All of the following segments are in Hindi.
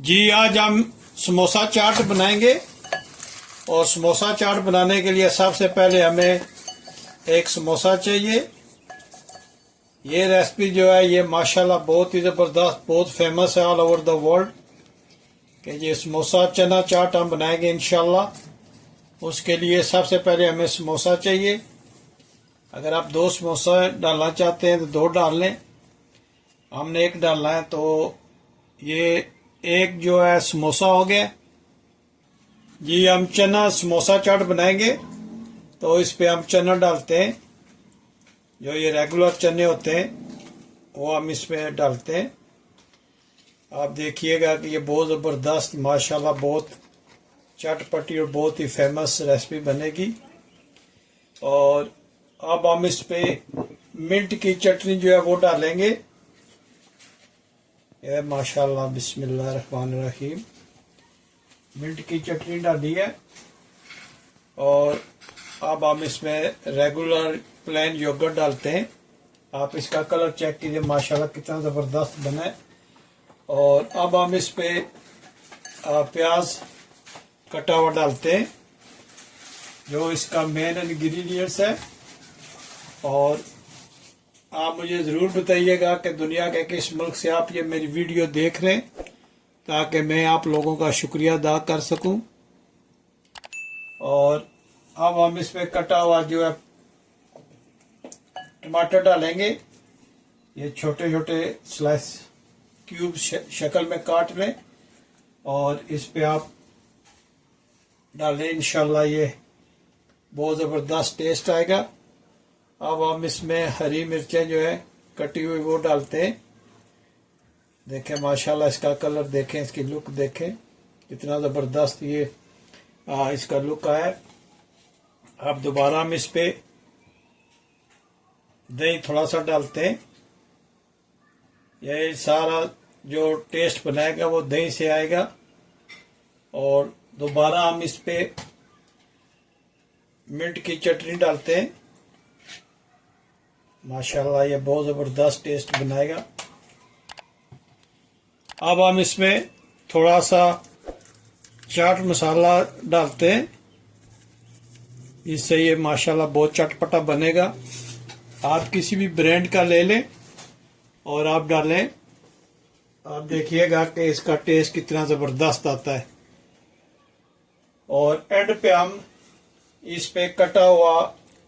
जी आज हम समोसा चाट बनाएंगे। और समोसा चाट बनाने के लिए सबसे पहले हमें एक समोसा चाहिए। ये रेसिपी जो है ये माशाल्लाह बहुत ही ज़बरदस्त, बहुत फेमस है ऑल ओवर द वर्ल्ड कि ये समोसा चना चाट हम बनाएंगे इंशाल्लाह। उसके लिए सबसे पहले हमें समोसा चाहिए। अगर आप 2 समोसा डालना चाहते हैं तो 2 डाल लें। हमने 1 डालना है, तो ये एक जो है समोसा हो गया जी। हम चना समोसा चाट बनाएंगे तो इस पे हम चना डालते हैं, जो ये रेगुलर चने होते हैं वो हम इसमें डालते हैं। आप देखिएगा कि ये बहुत ज़बरदस्त माशाल्लाह बहुत चटपटी और बहुत ही फेमस रेसिपी बनेगी। और अब हम इस पे मिंट की चटनी जो है वो डालेंगे। ये माशाल्लाह बिस्मिल्लाहिर्रहमानिर्रहीम मिंट की चटनी डाली है। और अब हम इसमें रेगुलर प्लेन योगर्ट डालते हैं। आप इसका कलर चेक कीजिए माशाल्लाह कितना ज़बरदस्त बना है। और अब हम इस पे प्याज कटा हुआ डालते हैं, जो इसका मेन इंग्रेडिएंट्स है। और आप मुझे ज़रूर बताइएगा कि दुनिया के किस मुल्क से आप ये मेरी वीडियो देख रहे हैं, ताकि मैं आप लोगों का शुक्रिया अदा कर सकूं। और अब हम इसमें कटा हुआ जो है टमाटर डालेंगे। ये छोटे छोटे स्लाइस क्यूब शक्ल में काट लें और इस पे आप डालें, इंशाल्लाह ये बहुत ज़बरदस्त टेस्ट आएगा। अब हम इसमें हरी मिर्चें जो है कटी हुई वो डालते हैं। देखें माशाल्लाह इसका कलर देखें, इसकी लुक देखें कितना ज़बरदस्त ये इसका लुक आया। अब दोबारा हम इस पे दही थोड़ा सा डालते हैं। ये सारा जो टेस्ट बनाएगा वो दही से आएगा। और दोबारा हम इस पे मिंट की चटनी डालते हैं। माशाल्लाह ये बहुत ज़बरदस्त टेस्ट बनाएगा। अब हम इसमें थोड़ा सा चाट मसाला डालते हैं, इससे ये माशाल्लाह बहुत चटपटा बनेगा। आप किसी भी ब्रांड का ले लें और आप डालें, आप देखिएगा कि इसका टेस्ट कितना ज़बरदस्त आता है। और एंड पे हम इस पे कटा हुआ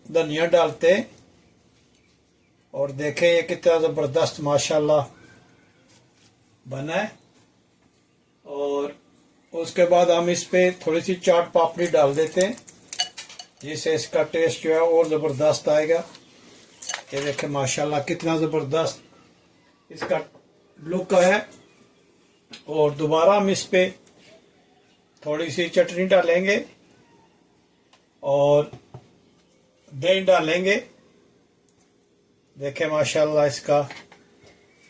धनिया डालते हैं। और देखें ये कितना ज़बरदस्त माशाल्लाह बना है। और उसके बाद हम इस पे थोड़ी सी चाट पापड़ी डाल देते हैं, जिससे इसका टेस्ट जो है और ज़बरदस्त आएगा। ये देखें माशाल्लाह कितना ज़बरदस्त इसका लुक है। और दोबारा हम इस पे थोड़ी सी चटनी डालेंगे और दही डालेंगे। देखें माशाल्लाह इसका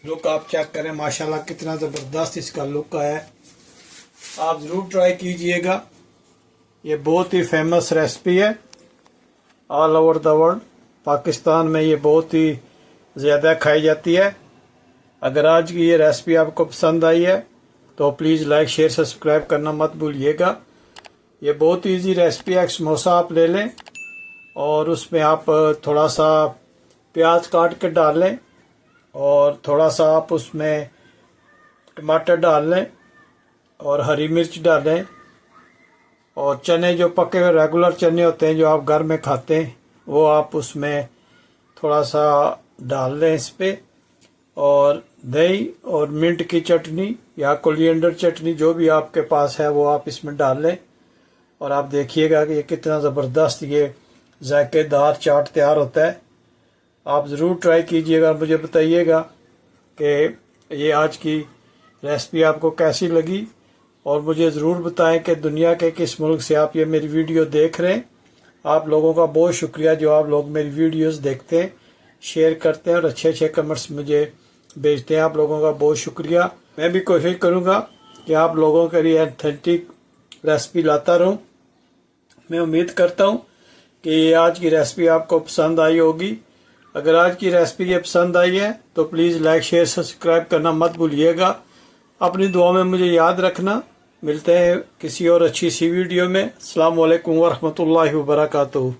लुक आप चेक करें, माशाल्लाह कितना ज़बरदस्त इसका लुक आया है। आप ज़रूर ट्राई कीजिएगा, ये बहुत ही फेमस रेसिपी है all over the world. Pakistan में ये बहुत ही ज़्यादा खाई जाती है। अगर आज की ये रेसिपी आपको पसंद आई है तो प्लीज़ लाइक शेयर सब्सक्राइब करना मत भूलिएगा। ये बहुत ही ईजी रेसिपी है। एक समोसा आप ले लें और उसमें आप थोड़ा सा प्याज काट के डाल लें और थोड़ा सा आप उसमें टमाटर डाल लें और हरी मिर्च डालें। और चने जो पके हुए रेगुलर चने होते हैं जो आप घर में खाते हैं वो आप उसमें थोड़ा सा डाल लें इस पे। और दही और मिंट की चटनी या कोलिएंडर चटनी जो भी आपके पास है वो आप इसमें डाल लें। और आप देखिएगा कि ये कितना ज़बरदस्त ये जायकेदार चाट तैयार होता है। आप ज़रूर ट्राई कीजिएगा, मुझे बताइएगा कि ये आज की रेसिपी आपको कैसी लगी। और मुझे ज़रूर बताएं कि दुनिया के किस मुल्क से आप ये मेरी वीडियो देख रहे हैं। आप लोगों का बहुत शुक्रिया जो आप लोग मेरी वीडियोस देखते हैं, शेयर करते हैं और अच्छे अच्छे कमेंट्स मुझे भेजते हैं। आप लोगों का बहुत शुक्रिया। मैं भी कोशिश करूँगा कि आप लोगों के लिए ऑथेंटिक रेसिपी लाता रहूँ। मैं उम्मीद करता हूँ कि आज की रेसिपी आपको पसंद आई होगी। अगर आज की रेसिपी ये पसंद आई है तो प्लीज़ लाइक शेयर सब्सक्राइब करना मत भूलिएगा। अपनी दुआ में मुझे याद रखना। मिलते हैं किसी और अच्छी सी वीडियो में। अस्सलाम वालेकुम वरहमतुल्लाहि वबरकातुहू।